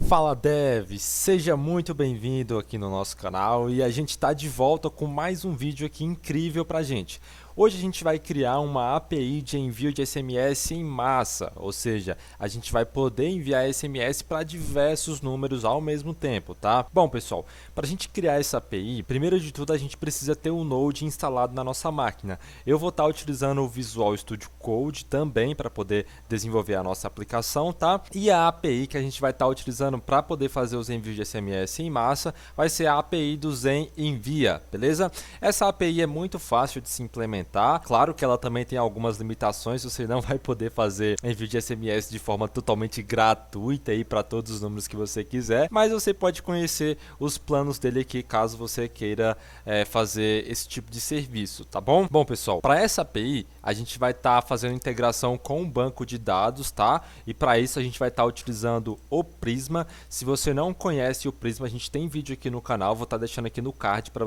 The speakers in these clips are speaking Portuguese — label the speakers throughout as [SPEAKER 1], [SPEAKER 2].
[SPEAKER 1] Fala Dev, seja muito bem-vindo aqui no nosso canal e a gente está de volta com mais um vídeo aqui incrível pra gente. Hoje a gente vai criar uma API de envio de SMS em massa, ou seja, a gente vai poder enviar SMS para diversos números ao mesmo tempo, tá? Bom pessoal, para a gente criar essa API, primeiro de tudo a gente precisa ter um Node instalado na nossa máquina. Eu vou estar utilizando o Visual Studio Code também para poder desenvolver a nossa aplicação, tá? E a API que a gente vai estar utilizando para poder fazer os envios de SMS em massa vai ser a API do Zen Envia, beleza? Essa API é muito fácil de se implementar. Claro que ela também tem algumas limitações, você não vai poder fazer envio de SMS de forma totalmente gratuita aí para todos os números que você quiser, mas você pode conhecer os planos dele aqui caso você queira fazer esse tipo de serviço, tá bom? Bom pessoal, para essa API a gente vai estar fazendo integração com um banco de dados, tá? E para isso a gente vai estar utilizando o Prisma. Se você não conhece o Prisma, a gente tem vídeo aqui no canal, vou estar deixando aqui no card para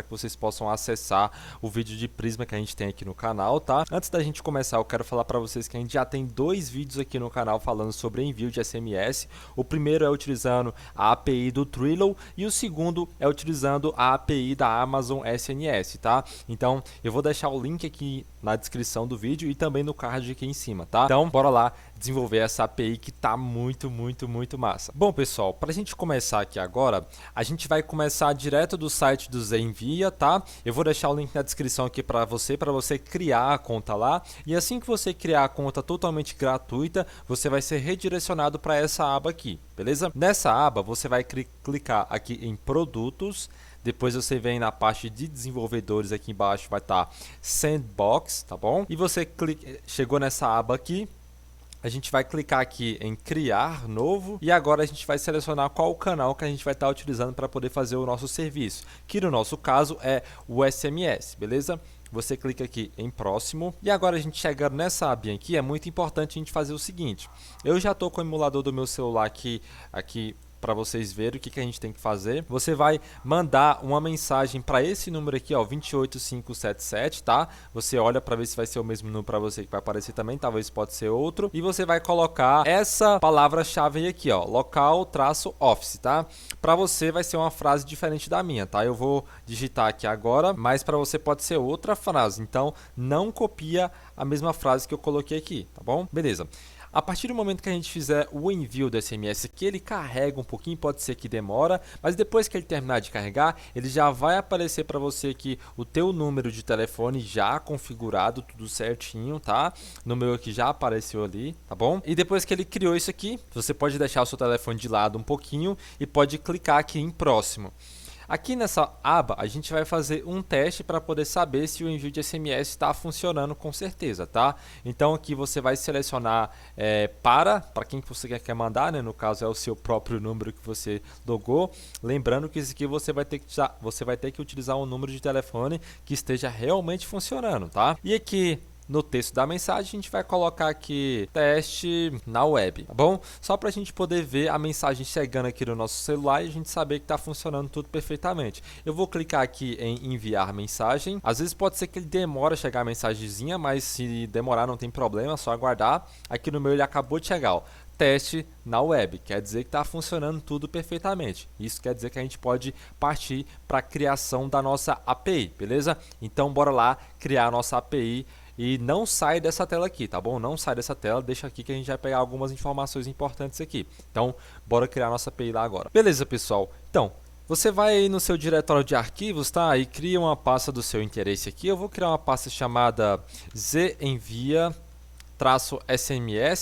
[SPEAKER 1] que vocês possam acessar o vídeo de Prisma que a gente tem aqui no canal, tá? Antes da gente começar, eu quero falar para vocês que a gente já tem dois vídeos aqui no canal falando sobre envio de SMS. O primeiro é utilizando a API do Trello e o segundo é utilizando a API da Amazon SNS, tá? Então, eu vou deixar o link aqui na descrição do vídeo e também no card aqui em cima, tá? Então, bora lá desenvolver essa API que tá muito massa. Bom, pessoal, para a gente começar aqui agora, a gente vai começar direto do site do Zenvia, tá? Eu vou deixar o link na descrição aqui para você criar a conta lá. E assim que você criar a conta totalmente gratuita, você vai ser redirecionado para essa aba aqui, beleza? Nessa aba, você vai clicar aqui em Produtos. Depois você vem na parte de desenvolvedores, aqui embaixo vai estar Sandbox, tá bom? E você chegou nessa aba aqui. A gente vai clicar aqui em criar novo e agora a gente vai selecionar qual o canal que a gente vai estar utilizando para poder fazer o nosso serviço, que no nosso caso é o SMS, beleza? Você clica aqui em próximo e agora a gente chegando nessa abinha aqui, é muito importante a gente fazer o seguinte. Eu já estou com o emulador do meu celular aqui para vocês verem o que a gente tem que fazer. Você vai mandar uma mensagem para esse número aqui, ó, 28577, tá? Você olha para ver se vai ser o mesmo número para você que vai aparecer também, talvez pode ser outro. E você vai colocar essa palavra-chave aqui, ó, local-office, tá? Para você vai ser uma frase diferente da minha, tá? Eu vou digitar aqui agora, mas para você pode ser outra frase. Então, não copia a mesma frase que eu coloquei aqui, tá bom? Beleza. A partir do momento que a gente fizer o envio do SMS, que ele carrega um pouquinho, pode ser que demora, mas depois que ele terminar de carregar, ele já vai aparecer para você aqui o teu número de telefone já configurado, tudo certinho, tá? No meu aqui já apareceu ali, tá bom? E depois que ele criou isso aqui, você pode deixar o seu telefone de lado um pouquinho e pode clicar aqui em próximo. Aqui nessa aba, a gente vai fazer um teste para poder saber se o envio de SMS está funcionando com certeza, tá? Então aqui você vai selecionar para quem que você quer mandar, né? No caso é o seu próprio número que você logou. Lembrando que isso aqui você vai ter que utilizar um número de telefone que esteja realmente funcionando, tá? E aqui no texto da mensagem, a gente vai colocar aqui teste na web, tá bom? Só para a gente poder ver a mensagem chegando aqui no nosso celular e a gente saber que está funcionando tudo perfeitamente. Eu vou clicar aqui em enviar mensagem. Às vezes pode ser que ele demore a chegar a mensagenzinha, mas se demorar não tem problema, é só aguardar. Aqui no meu ele acabou de chegar, ó. Teste na web, quer dizer que está funcionando tudo perfeitamente. Isso quer dizer que a gente pode partir para a criação da nossa API, beleza? Então bora lá criar a nossa API. E não sai dessa tela aqui, tá bom? Não sai dessa tela, deixa aqui que a gente vai pegar algumas informações importantes aqui. Então, bora criar nossa API lá agora. Beleza, pessoal? Então, você vai aí no seu diretório de arquivos, tá? E cria uma pasta do seu interesse aqui. Eu vou criar uma pasta chamada zenvia-sms,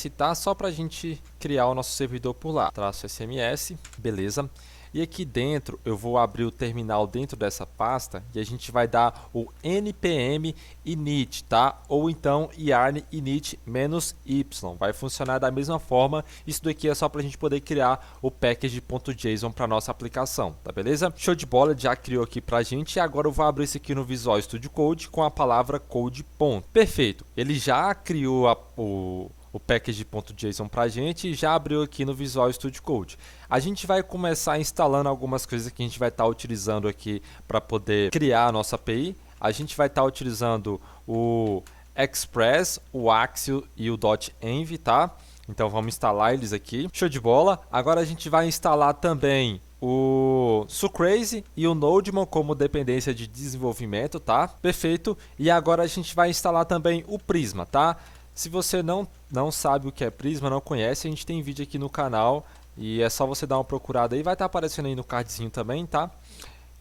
[SPEAKER 1] tá? Só pra gente criar o nosso servidor por lá. -sms, beleza. E aqui dentro eu vou abrir o terminal dentro dessa pasta e a gente vai dar o npm init, tá? Ou então yarn init -y. Vai funcionar da mesma forma. Isso daqui é só para a gente poder criar o package.json para nossa aplicação, tá beleza? Show de bola, já criou aqui para a gente e agora eu vou abrir isso aqui no Visual Studio Code com a palavra code ponto. Perfeito, ele já criou o package.json para a gente e já abriu aqui no Visual Studio Code. A gente vai começar instalando algumas coisas que a gente vai estar utilizando aqui para poder criar a nossa API. A gente vai estar utilizando o Express, o Axio e o .env, tá? Então vamos instalar eles aqui. Show de bola. Agora a gente vai instalar também o Sucrazy e o Nodemon como dependência de desenvolvimento, tá? Perfeito. E agora a gente vai instalar também o Prisma, tá? Se você não sabe o que é Prisma, não conhece, a gente tem vídeo aqui no canal e é só você dar uma procurada aí, vai estar aparecendo aí no cardzinho também, tá?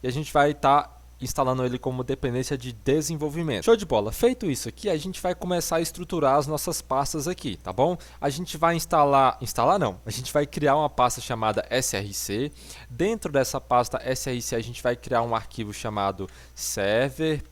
[SPEAKER 1] E a gente vai estar instalando ele como dependência de desenvolvimento. Show de bola! Feito isso aqui, a gente vai começar a estruturar as nossas pastas aqui, tá bom? A gente vai a gente vai criar uma pasta chamada src. Dentro dessa pasta src, a gente vai criar um arquivo chamado server.js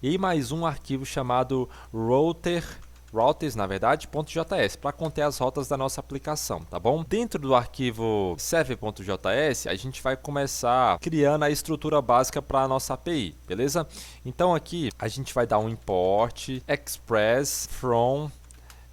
[SPEAKER 1] e mais um arquivo chamado routers, na verdade, .js, para conter as rotas da nossa aplicação, tá bom? Dentro do arquivo server.js, a gente vai começar criando a estrutura básica para a nossa API, beleza? Então aqui a gente vai dar um import express from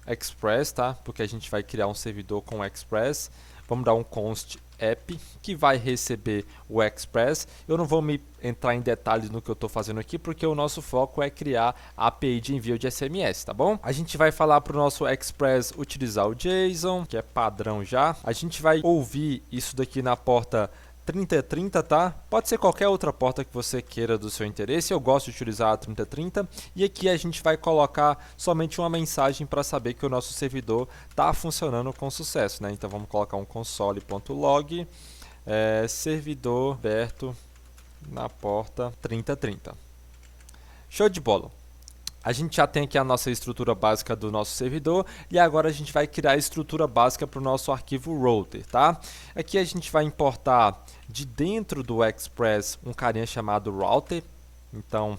[SPEAKER 1] express, tá? Porque a gente vai criar um servidor com express. Vamos dar um const app que vai receber o express. Eu não vou me entrar em detalhes no que eu estou fazendo aqui, porque o nosso foco é criar a API de envio de SMS, tá bom? A gente vai falar para o nosso express utilizar o JSON, que é padrão já. A gente vai ouvir isso daqui na porta 3030, tá? Pode ser qualquer outra porta que você queira do seu interesse. Eu gosto de utilizar a 3030 e aqui a gente vai colocar somente uma mensagem para saber que o nosso servidor está funcionando com sucesso, né? Então vamos colocar um console.log servidor aberto na porta 3030. Show de bola! A gente já tem aqui a nossa estrutura básica do nosso servidor e agora a gente vai criar a estrutura básica para o nosso arquivo router, tá? Aqui a gente vai importar de dentro do Express um carinha chamado router. Então,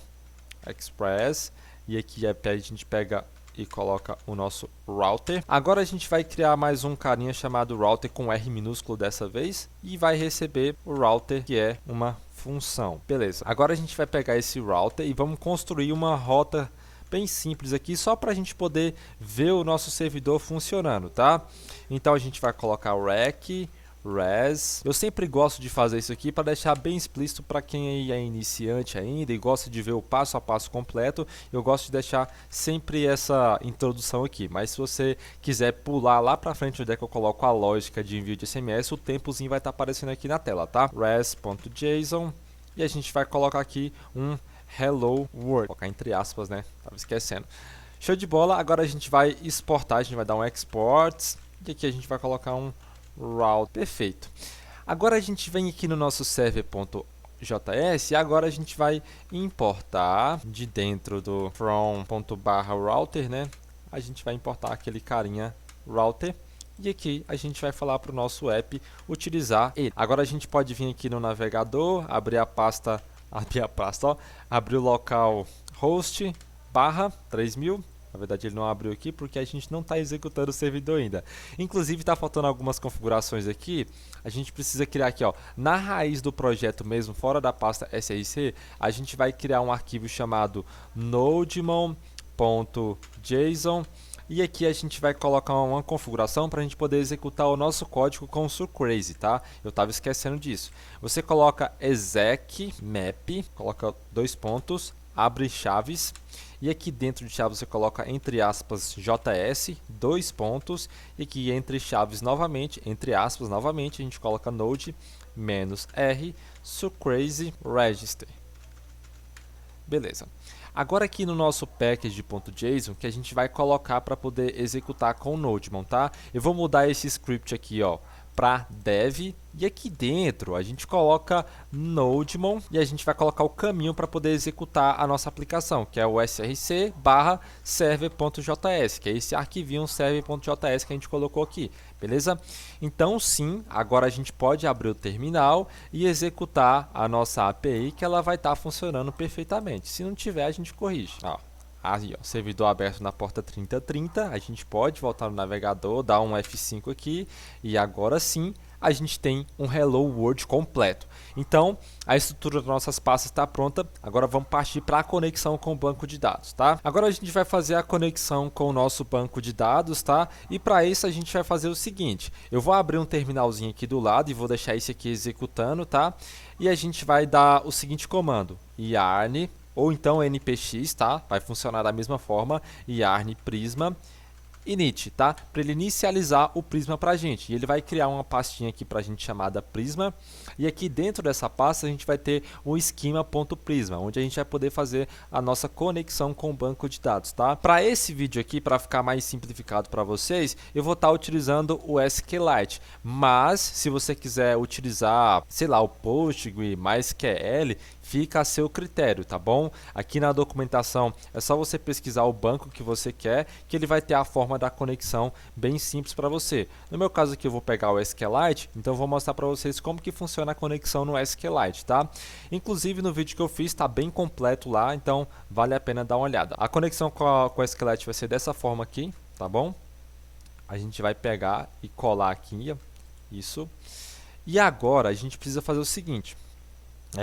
[SPEAKER 1] Express, e aqui a gente pega e coloca o nosso router. Agora a gente vai criar mais um carinha chamado router com R minúsculo dessa vez e vai receber o router, que é uma função. Beleza, agora a gente vai pegar esse router e vamos construir uma rota bem simples aqui, só para a gente poder ver o nosso servidor funcionando, tá? Então a gente vai colocar rec res. Eu sempre gosto de fazer isso aqui para deixar bem explícito para quem é iniciante ainda e gosta de ver o passo a passo completo. Eu gosto de deixar sempre essa introdução aqui, mas se você quiser pular lá para frente onde é que eu coloco a lógica de envio de SMS, o tempozinho vai estar aparecendo aqui na tela, tá? res.json e a gente vai colocar aqui um hello world, vou colocar entre aspas, né? Tava esquecendo. Show de bola. Agora a gente vai exportar, a gente vai dar um export e aqui a gente vai colocar um route. Perfeito. Agora a gente vem aqui no nosso server.js e agora a gente vai importar de dentro do from.router, né? A gente vai importar aquele carinha router. E aqui a gente vai falar para o nosso app utilizar ele. Agora a gente pode vir aqui no navegador, abrir o local host barra 3000. Na verdade ele não abriu aqui porque a gente não está executando o servidor ainda. Inclusive está faltando algumas configurações aqui. A gente precisa criar aqui, ó, na raiz do projeto mesmo, fora da pasta src, a gente vai criar um arquivo chamado nodemon.json. E aqui a gente vai colocar uma configuração para a gente poder executar o nosso código com o Sucrazy, tá? Eu estava esquecendo disso. Você coloca exec map, coloca dois pontos, abre chaves. E aqui dentro de chaves você coloca entre aspas JS, dois pontos. E aqui entre chaves novamente, entre aspas novamente, a gente coloca node -r Sucrazy register. Beleza. Agora aqui no nosso package.json que a gente vai colocar para poder executar com o Nodemon, tá? Eu vou mudar esse script aqui, ó, para dev e aqui dentro a gente coloca Nodemon e a gente vai colocar o caminho para poder executar a nossa aplicação, que é o src barra server.js, que é esse arquivinho server.js que a gente colocou aqui, beleza? Então sim, agora a gente pode abrir o terminal e executar a nossa API, que ela vai estar funcionando perfeitamente. Se não tiver, a gente corrige. Aí, ó, servidor aberto na porta 3030, a gente pode voltar no navegador, dar um F5 aqui e agora sim a gente tem um Hello World completo. Então, a estrutura das nossas pastas está pronta, agora vamos partir para a conexão com o banco de dados, tá? Agora a gente vai fazer a conexão com o nosso banco de dados, tá? E para isso a gente vai fazer o seguinte, eu vou abrir um terminalzinho aqui do lado e vou deixar esse aqui executando, tá? E a gente vai dar o seguinte comando, yarn, ou então npx, tá? Vai funcionar da mesma forma, yarn prisma. init, tá? Para ele inicializar o Prisma para a gente. E ele vai criar uma pastinha aqui para a gente chamada Prisma. E aqui dentro dessa pasta a gente vai ter o esquema.prisma, onde a gente vai poder fazer a nossa conexão com o banco de dados, tá? Para esse vídeo aqui, para ficar mais simplificado para vocês, eu vou estar utilizando o SQLite. Mas se você quiser utilizar, sei lá, o Postgre, MySQL, fica a seu critério, tá bom? Aqui na documentação é só você pesquisar o banco que você quer, que ele vai ter a forma da conexão bem simples para você. No meu caso aqui eu vou pegar o SQLite, então eu vou mostrar para vocês como que funciona a conexão no SQLite, tá? Inclusive no vídeo que eu fiz está bem completo lá, então vale a pena dar uma olhada. A conexão com o SQLite vai ser dessa forma aqui, tá bom? A gente vai pegar e colar aqui, isso. E agora a gente precisa fazer o seguinte.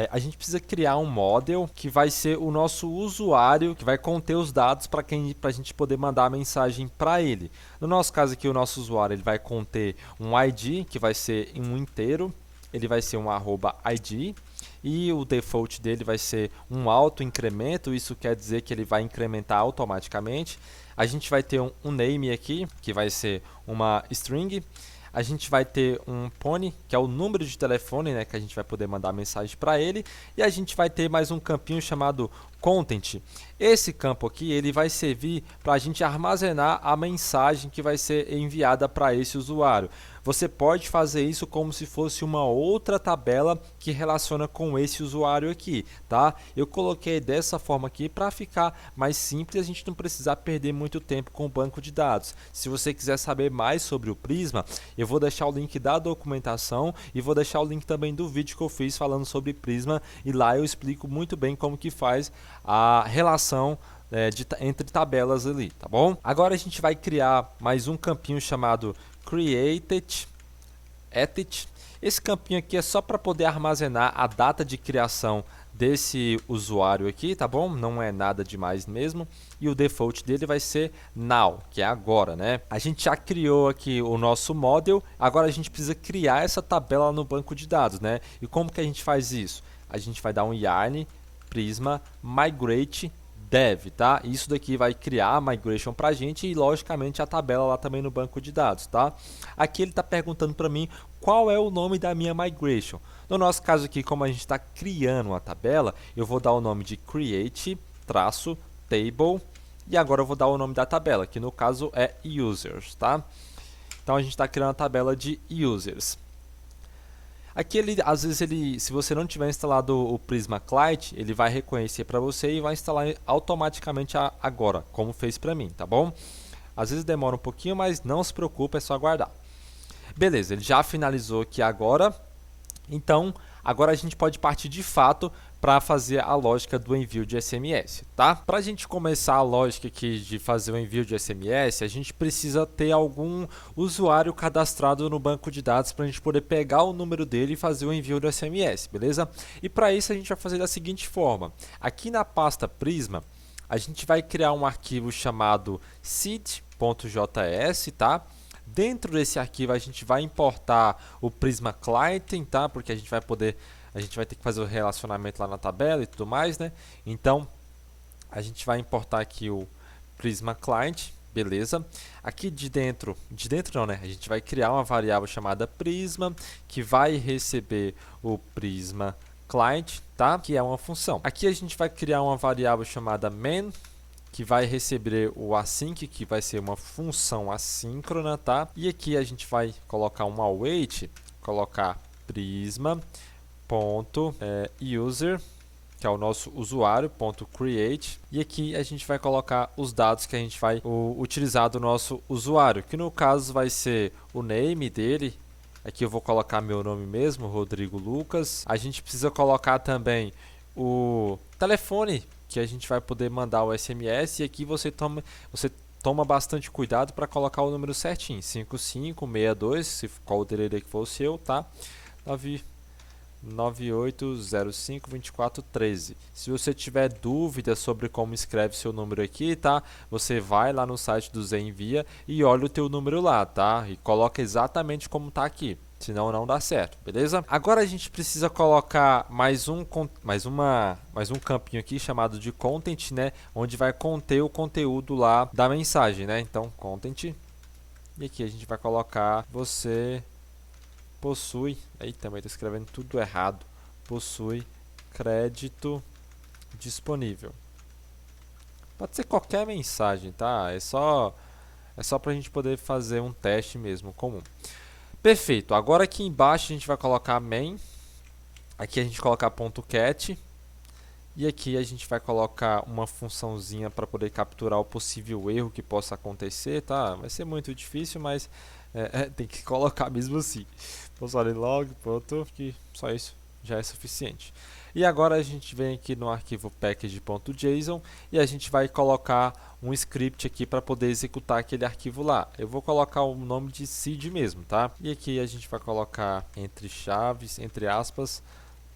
[SPEAKER 1] A gente precisa criar um model que vai ser o nosso usuário, que vai conter os dados para a gente poder mandar a mensagem para ele. No nosso caso aqui, o nosso usuário ele vai conter um ID, que vai ser um inteiro, ele vai ser um @id, e o default dele vai ser um auto incremento, isso quer dizer que ele vai incrementar automaticamente. A gente vai ter um name aqui, que vai ser uma string. A gente vai ter um pony, que é o número de telefone, né, que a gente vai poder mandar mensagem para ele. E a gente vai ter mais um campinho chamado content. Esse campo aqui ele vai servir para a gente armazenar a mensagem que vai ser enviada para esse usuário. Você pode fazer isso como se fosse uma outra tabela que relaciona com esse usuário aqui, tá? Eu coloquei dessa forma aqui para ficar mais simples e a gente não precisar perder muito tempo com o banco de dados. Se você quiser saber mais sobre o Prisma, eu vou deixar o link da documentação e vou deixar o link também do vídeo que eu fiz falando sobre Prisma, e lá eu explico muito bem como que faz a relação entre tabelas ali, tá bom? Agora a gente vai criar mais um campinho chamado created edit. Esse campinho aqui é só para poder armazenar a data de criação desse usuário aqui, tá bom? Não é nada demais mesmo. E o default dele vai ser now, que é agora, né? A gente já criou aqui o nosso model, agora a gente precisa criar essa tabela no banco de dados, né? E como que a gente faz isso? A gente vai dar um yarn prisma migrate dev, tá? Isso daqui vai criar a migration para a gente e logicamente a tabela lá também no banco de dados, tá? Aqui ele está perguntando para mim qual é o nome da minha migration. No nosso caso aqui, como a gente está criando uma tabela, eu vou dar o nome de create-table e agora eu vou dar o nome da tabela, que no caso é users, tá? Então a gente está criando a tabela de users. Aqui, às vezes, se você não tiver instalado o Prisma Client, ele vai reconhecer para você e vai instalar automaticamente agora, como fez para mim, tá bom? Às vezes demora um pouquinho, mas não se preocupe, é só aguardar. Beleza, ele já finalizou aqui agora. Então, agora a gente pode partir de fato para fazer a lógica do envio de SMS, tá? Para a gente começar a lógica aqui de fazer o envio de SMS, a gente precisa ter algum usuário cadastrado no banco de dados para a gente poder pegar o número dele e fazer o envio do SMS, beleza? E para isso a gente vai fazer da seguinte forma. Aqui na pasta Prisma, a gente vai criar um arquivo chamado seed.js, tá? Dentro desse arquivo a gente vai importar o Prisma Client, tá? Porque a gente vai ter que fazer o relacionamento lá na tabela e tudo mais, né? Então, a gente vai importar aqui o Prisma Client, beleza? Aqui de dentro não, né? A gente vai criar uma variável chamada Prisma, que vai receber o Prisma Client, tá? Que é uma função. Aqui a gente vai criar uma variável chamada main, que vai receber o async, que vai ser uma função assíncrona, tá? E aqui a gente vai colocar um await, colocar prisma.user, que é o nosso usuário, .create, e aqui a gente vai colocar os dados que a gente vai utilizar do nosso usuário, que no caso vai ser o name dele. Aqui eu vou colocar meu nome mesmo, Rodrigo Lucas. A gente precisa colocar também o telefone que a gente vai poder mandar o SMS, e aqui você toma bastante cuidado para colocar o número certinho, 5562, se qual o dele que for o seu, tá? 98052413. Se você tiver dúvida sobre como escreve seu número aqui, tá? Você vai lá no site do Zenvia e olha o teu número lá, tá? E coloca exatamente como tá aqui. senão não dá certo, beleza? Agora a gente precisa colocar mais um campinho aqui chamado de content, né? Onde vai conter o conteúdo lá da mensagem, né? Então, content. E aqui a gente vai colocar você possui, aí também estou escrevendo tudo errado, possui crédito disponível. Pode ser qualquer mensagem, tá? É só para a gente poder fazer um teste mesmo comum. Perfeito. Agora aqui embaixo a gente vai colocar main. Aqui a gente coloca .cat. E aqui a gente vai colocar uma funçãozinha para poder capturar o possível erro que possa acontecer, tá? Vai ser muito difícil, mas tem que colocar mesmo assim. Log, pronto, que só isso já é suficiente. E agora a gente vem aqui no arquivo package.json e a gente vai colocar um script aqui para poder executar aquele arquivo lá. Eu vou colocar o nome de seed mesmo, tá? E aqui a gente vai colocar entre chaves, entre aspas,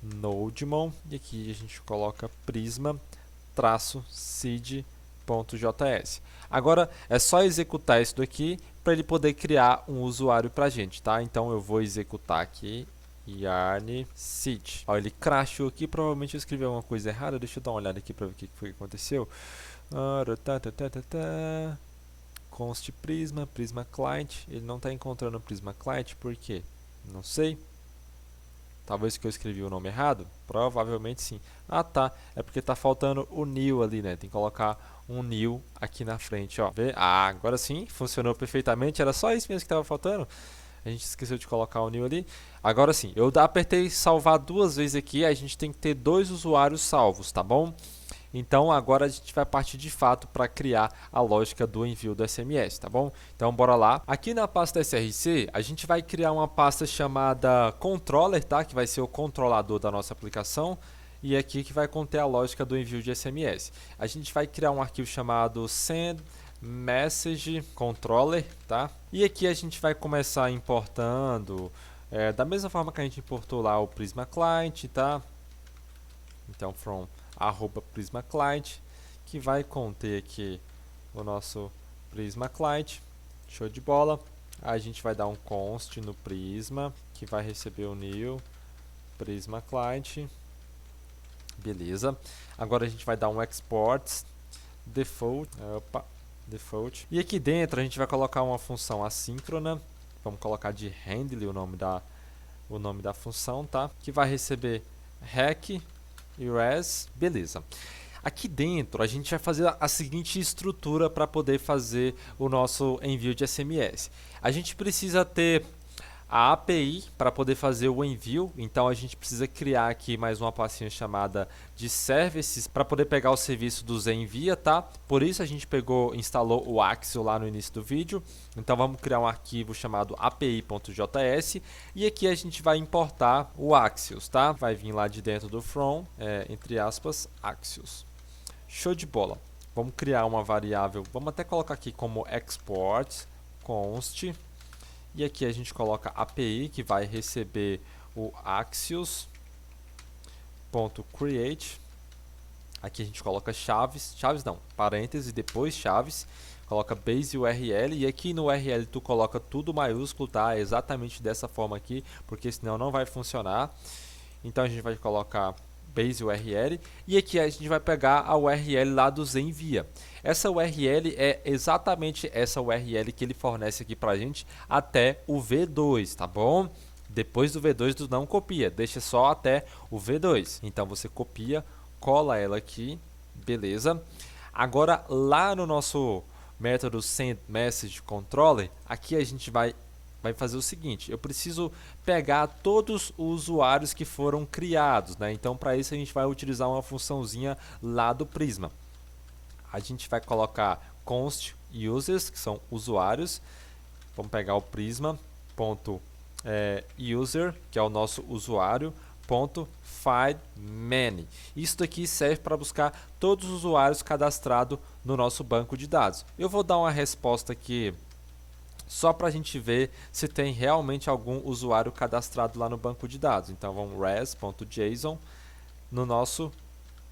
[SPEAKER 1] nodemon, e aqui a gente coloca prisma-seed.js. Agora é só executar isso daqui para ele poder criar um usuário para a gente, tá? Então eu vou executar aqui yarn seed. Ó, ele crashou aqui, provavelmente eu escrevi alguma coisa errada. Deixa eu dar uma olhada aqui para ver o que foi que aconteceu. Const prisma client. Ele não está encontrando o prisma client, por quê? Não sei. Talvez que eu escrevi o nome errado? Provavelmente sim. Ah, tá. É porque tá faltando o new ali, né? Tem que colocar um new aqui na frente, ó. Vê? Ah, agora sim, funcionou perfeitamente. Era só isso mesmo que estava faltando. A gente esqueceu de colocar o new ali. Agora sim, eu apertei salvar 2 vezes aqui. A gente tem que ter 2 usuários salvos, tá bom? Então agora a gente vai partir de fato para criar a lógica do envio do SMS, tá bom? Então bora lá. Aqui na pasta src a gente vai criar uma pasta chamada controller, tá? Que vai ser o controlador da nossa aplicação. E aqui que vai conter a lógica do envio de SMS. A gente vai criar um arquivo chamado send message controller, tá? E aqui a gente vai começar importando da mesma forma que a gente importou lá o Prisma Client, tá? Então from @Prisma Client, que vai conter aqui o nosso Prisma Client. Show de bola. Aí a gente vai dar um const no Prisma, que vai receber o new Prisma Client. Beleza. Agora a gente vai dar um export default. Default. E aqui dentro a gente vai colocar uma função assíncrona. Vamos colocar de handle o nome da função, tá? Que vai receber rec e res, beleza. Aqui dentro a gente vai fazer a seguinte estrutura para poder fazer o nosso envio de SMS. A gente precisa ter a API para poder fazer o envio, então a gente precisa criar aqui mais uma pastinha chamada de services para poder pegar o serviço do Zenvia, tá? Por isso a gente instalou o Axios lá no início do vídeo. Então vamos criar um arquivo chamado api.js e aqui a gente vai importar o Axios, tá? Vai vir lá de dentro do from, entre aspas, Axios. Show de bola. Vamos criar uma variável, vamos até colocar aqui como export const. E aqui a gente coloca API, que vai receber o Axios.create. Aqui a gente coloca parênteses, depois chaves. Coloca base URL e aqui no URL tu coloca tudo maiúsculo, tá? Exatamente dessa forma aqui, porque senão não vai funcionar. Então a gente vai colocar base URL e aqui a gente vai pegar a URL lá do Zenvia. Essa URL é exatamente essa URL que ele fornece aqui pra gente até o V2, tá bom? Depois do V2 tu não copia, deixa só até o V2. Então você copia, cola ela aqui, beleza? Agora lá no nosso método sendMessageController, aqui a gente vai fazer o seguinte, eu preciso pegar todos os usuários que foram criados, né? Então para isso a gente vai utilizar uma funçãozinha lá do Prisma. A gente vai colocar const users, que são usuários. Vamos pegar o prisma.user, que é o nosso usuário, .findMany. Isso daqui serve para buscar todos os usuários cadastrados no nosso banco de dados. Eu vou dar uma resposta aqui só para a gente ver se tem realmente algum usuário cadastrado lá no banco de dados. Então vamos res.json nos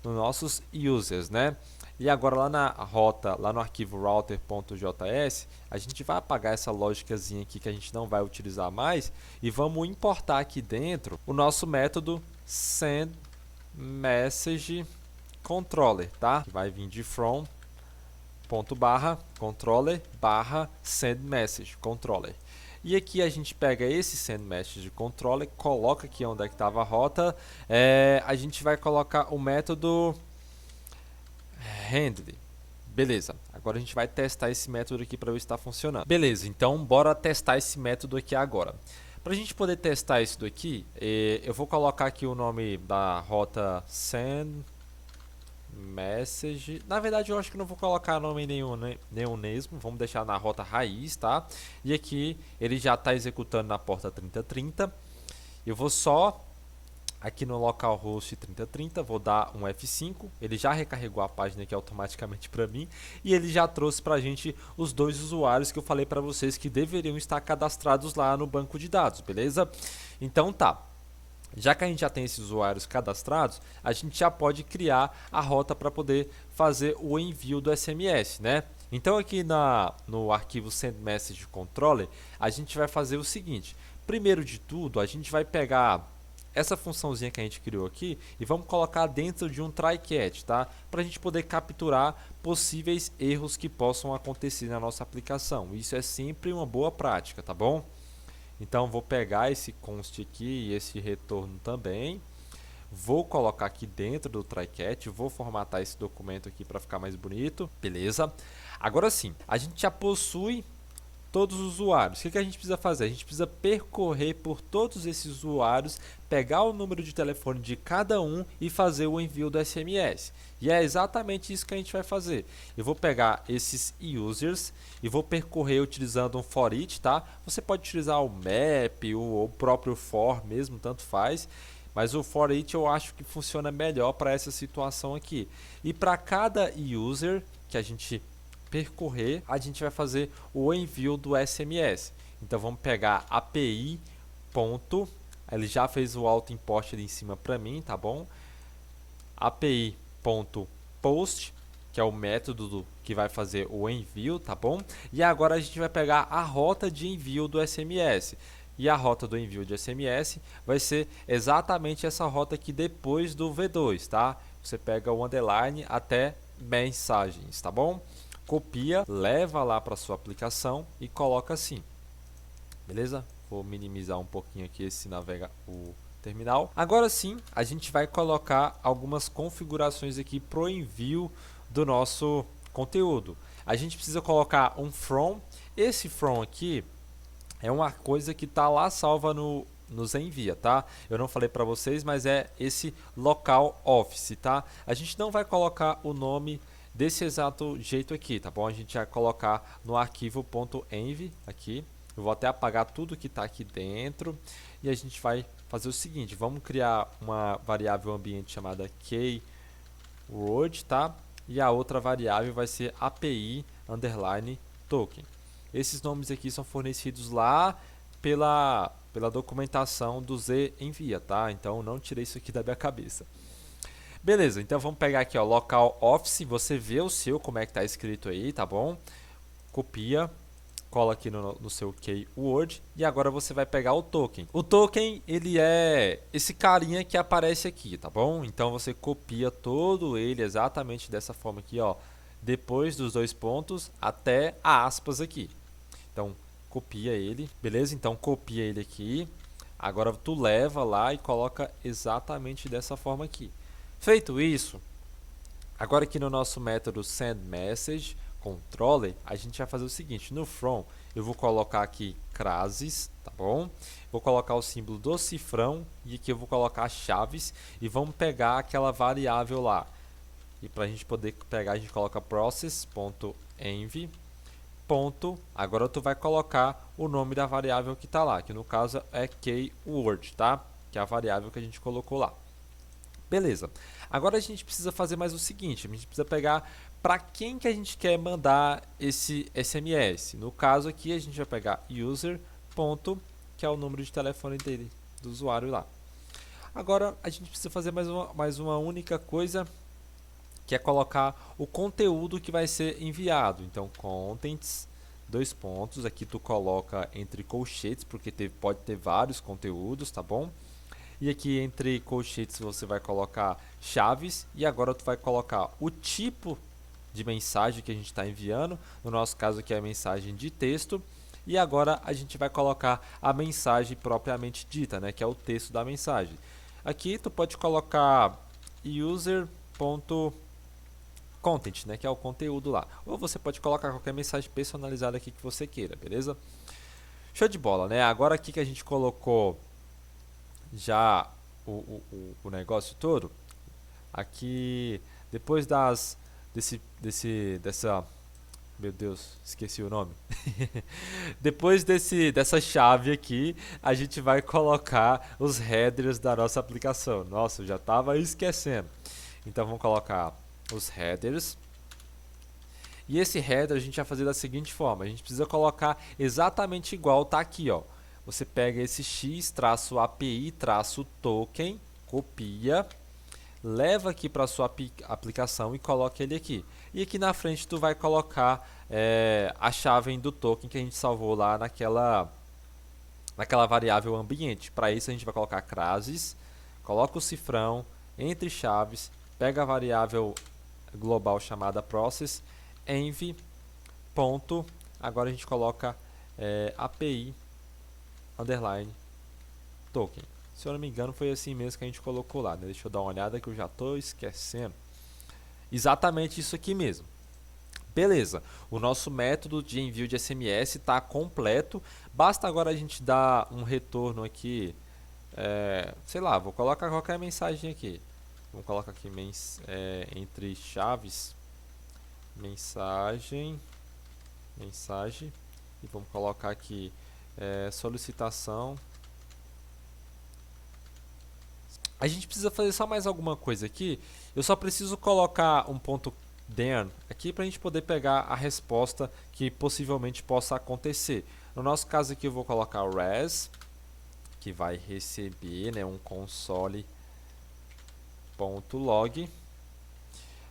[SPEAKER 1] nossos users, né? E agora lá na rota, lá no arquivo router.js, a gente vai apagar essa lógicazinha aqui que a gente não vai utilizar mais e vamos importar aqui dentro o nosso método sendMessageController, tá? Que vai vir de from ponto barra controller barra sendMessageController. E aqui a gente pega esse sendMessageController, coloca aqui onde é que estava a rota, a gente vai colocar o método handle. Beleza, agora a gente vai testar esse método aqui para ver se está funcionando. Beleza, então bora testar esse método aqui agora. Para a gente poder testar isso daqui, eu vou colocar aqui o nome da rota sendMessage. Na verdade, eu acho que não vou colocar nome nenhum mesmo. Vamos deixar na rota raiz, tá? E aqui ele já está executando na porta 3030. Eu vou só aqui no localhost 3030, vou dar um F5, ele já recarregou a página aqui automaticamente para mim e ele já trouxe para a gente os dois usuários que eu falei para vocês que deveriam estar cadastrados lá no banco de dados, beleza? Então tá, já que a gente já tem esses usuários cadastrados, a gente já pode criar a rota para poder fazer o envio do SMS, né? Então aqui no arquivo sendMessageController, a gente vai fazer o seguinte, primeiro de tudo, a gente vai pegar essa funçãozinha que a gente criou aqui e vamos colocar dentro de um try-catch, tá? Para a gente poder capturar possíveis erros que possam acontecer na nossa aplicação. Isso é sempre uma boa prática, tá bom? Então vou pegar esse const aqui e esse retorno também. Vou colocar aqui dentro do try-catch, vou formatar esse documento aqui para ficar mais bonito, beleza? Agora sim, a gente já possui todos os usuários. O que a gente precisa fazer? A gente precisa percorrer por todos esses usuários, pegar o número de telefone de cada um e fazer o envio do SMS. E é exatamente isso que a gente vai fazer. Eu vou pegar esses users e vou percorrer utilizando um for each, tá? Você pode utilizar o map, o próprio for mesmo, tanto faz. Mas o for each eu acho que funciona melhor para essa situação aqui. E para cada user que a gente percorrer, a gente vai fazer o envio do SMS. Então vamos pegar API ponto, ele já fez o auto import ali em cima para mim, tá bom? API ponto post, que é o método que vai fazer o envio, tá bom? E agora a gente vai pegar a rota de envio do SMS. E a rota do envio de SMS vai ser exatamente essa rota aqui depois do V2, tá? Você pega o underline até mensagens, tá bom? Copia, leva lá para sua aplicação e coloca assim, beleza? Vou minimizar um pouquinho aqui esse o terminal. Agora sim, a gente vai colocar algumas configurações aqui para o envio do nosso conteúdo. A gente precisa colocar um from. Esse from aqui é uma coisa que está lá salva nos envia, tá? Eu não falei para vocês, mas é esse local office, tá? A gente não vai colocar o nome desse exato jeito aqui, tá bom? A gente vai colocar no arquivo .env aqui. Eu vou até apagar tudo que está aqui dentro e a gente vai fazer o seguinte, vamos criar uma variável ambiente chamada keyword, tá? E a outra variável vai ser API underline token. Esses nomes aqui são fornecidos lá pela documentação do Z envia, tá? Então não tirei isso aqui da minha cabeça. Beleza, então vamos pegar aqui, ó, local office, você vê o seu, como é que está escrito aí, tá bom? Copia, cola aqui no seu keyword e agora você vai pegar o token. O token, ele é esse carinha que aparece aqui, tá bom? Então você copia todo ele exatamente dessa forma aqui, ó, depois dos dois pontos até a aspas aqui. Então copia ele, beleza? Então copia ele aqui, agora tu leva lá e coloca exatamente dessa forma aqui. Feito isso, agora aqui no nosso método sendMessageController, a gente vai fazer o seguinte, no from eu vou colocar aqui crases, tá bom? Vou colocar o símbolo do cifrão e aqui eu vou colocar chaves e vamos pegar aquela variável lá. E para a gente poder pegar, a gente coloca process.env. Agora tu vai colocar o nome da variável que está lá, que no caso é keyword, tá? Que é a variável que a gente colocou lá. Beleza, agora a gente precisa fazer mais o seguinte, a gente precisa pegar para quem que a gente quer mandar esse SMS. No caso aqui a gente vai pegar user, que é o número de telefone dele, do usuário lá. Agora a gente precisa fazer mais uma única coisa, que é colocar o conteúdo que vai ser enviado. Então, contents, dois pontos, aqui tu coloca entre colchetes, porque pode ter vários conteúdos, tá bom? E aqui entre colchetes você vai colocar chaves e agora tu vai colocar o tipo de mensagem que a gente está enviando, no nosso caso aqui é a mensagem de texto, e agora a gente vai colocar a mensagem propriamente dita, né, que é o texto da mensagem. Aqui tu pode colocar user.content, né, que é o conteúdo lá, ou você pode colocar qualquer mensagem personalizada aqui que você queira, beleza? Show de bola, né? Agora aqui que a gente colocou já o negócio todo, aqui depois dessa, meu Deus, esqueci o nome. Depois dessa chave aqui, a gente vai colocar os headers da nossa aplicação. Nossa, eu já estava esquecendo. Então vamos colocar os headers. E esse header a gente vai fazer da seguinte forma: a gente precisa colocar exatamente igual tá aqui, ó. Você pega esse x-api-token, copia, leva aqui para a sua aplicação e coloca ele aqui. E aqui na frente tu vai colocar a chave do token que a gente salvou lá naquela variável ambiente. Para isso a gente vai colocar crases, coloca o cifrão entre chaves, pega a variável global chamada process, env, ponto, agora a gente coloca API underline token. Se eu não me engano foi assim mesmo que a gente colocou lá, né? Deixa eu dar uma olhada que eu já estou esquecendo. Exatamente isso aqui mesmo. Beleza, o nosso método de envio de SMS está completo. Basta agora a gente dar um retorno aqui, sei lá, vou colocar qualquer mensagem aqui. Vamos colocar aqui entre chaves, mensagem, e vamos colocar aqui solicitação. A gente precisa fazer só mais alguma coisa aqui. Eu só preciso colocar um ponto then aqui para a gente poder pegar a resposta que possivelmente possa acontecer. No nosso caso aqui eu vou colocar o res, que vai receber, né, um console.log.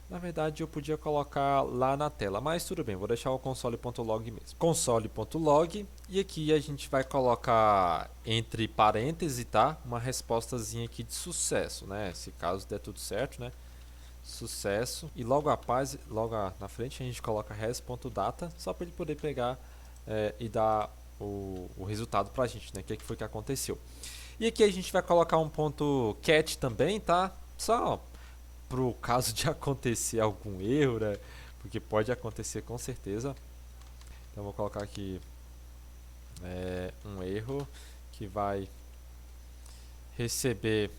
[SPEAKER 1] Na verdade eu podia colocar lá na tela, mas tudo bem, vou deixar o console.log mesmo. Console.log, e aqui a gente vai colocar entre parênteses, tá? Uma respostazinha aqui de sucesso, né? Se caso der tudo certo, né? Sucesso. E logo na frente a gente coloca res.data, só para ele poder pegar e dar o resultado pra gente, né? O que foi que aconteceu. E aqui a gente vai colocar um ponto cat também, tá? Só pro caso de acontecer algum erro, né? Porque pode acontecer com certeza. Então vou colocar aqui um erro que vai receber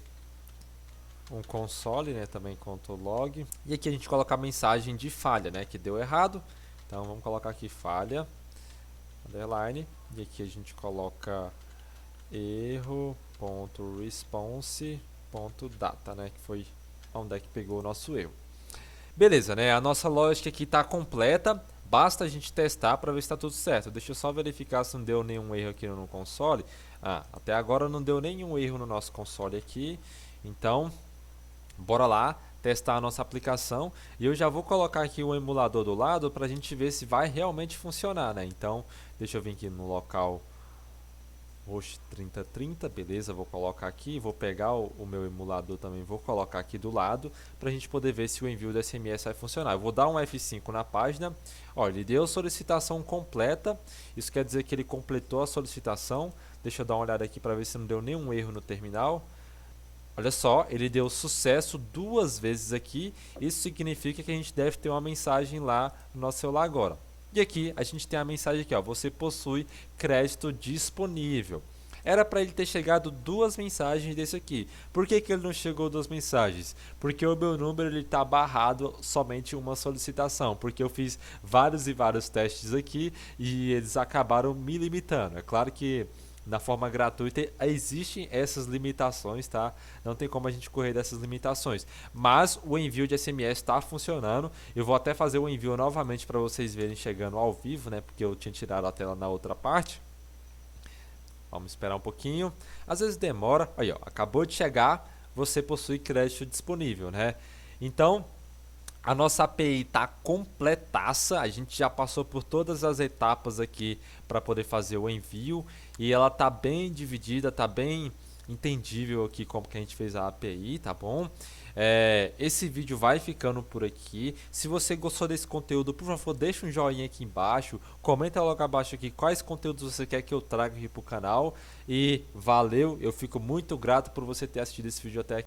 [SPEAKER 1] um console, né? Também .log. E aqui a gente coloca a mensagem de falha, né? Que deu errado. Então vamos colocar aqui falha, underline. E aqui a gente coloca erro.response.data, né? Que foi onde é que pegou o nosso erro. Beleza, né? A nossa lógica aqui está completa. Basta a gente testar para ver se está tudo certo. Deixa eu só verificar se não deu nenhum erro aqui no console. Até agora não deu nenhum erro no nosso console aqui. Então, bora lá testar a nossa aplicação. E eu já vou colocar aqui o emulador do lado para a gente ver se vai realmente funcionar, né? Então, deixa eu vir aqui no local host 3030, beleza, vou colocar aqui, vou pegar o meu emulador também, vou colocar aqui do lado para a gente poder ver se o envio do SMS vai funcionar. Eu vou dar um F5 na página, ó, ele deu solicitação completa, isso quer dizer que ele completou a solicitação. Deixa eu dar uma olhada aqui para ver se não deu nenhum erro no terminal. Olha só, ele deu sucesso 2 vezes aqui, isso significa que a gente deve ter uma mensagem lá no nosso celular agora. E aqui a gente tem a mensagem aqui, ó, você possui crédito disponível. Era para ele ter chegado 2 mensagens desse aqui. Por que ele não chegou 2 mensagens? Porque o meu número está barrado somente uma solicitação. Porque eu fiz vários e vários testes aqui e eles acabaram me limitando. É claro que na forma gratuita existem essas limitações, tá? Não tem como a gente correr dessas limitações. Mas o envio de SMS está funcionando. Eu vou até fazer o envio novamente para vocês verem chegando ao vivo, né? Porque eu tinha tirado a tela na outra parte. Vamos esperar um pouquinho. Às vezes demora. Aí, ó, acabou de chegar. Você possui crédito disponível, né? Então, A nossa API tá completaça, a gente já passou por todas as etapas aqui para poder fazer o envio e ela tá bem dividida, tá bem entendível aqui como que a gente fez a API, tá bom? Esse vídeo vai ficando por aqui. Se você gostou desse conteúdo, por favor, deixa um joinha aqui embaixo, comenta logo abaixo aqui quais conteúdos você quer que eu traga aqui pro canal e valeu, eu fico muito grato por você ter assistido esse vídeo até aqui.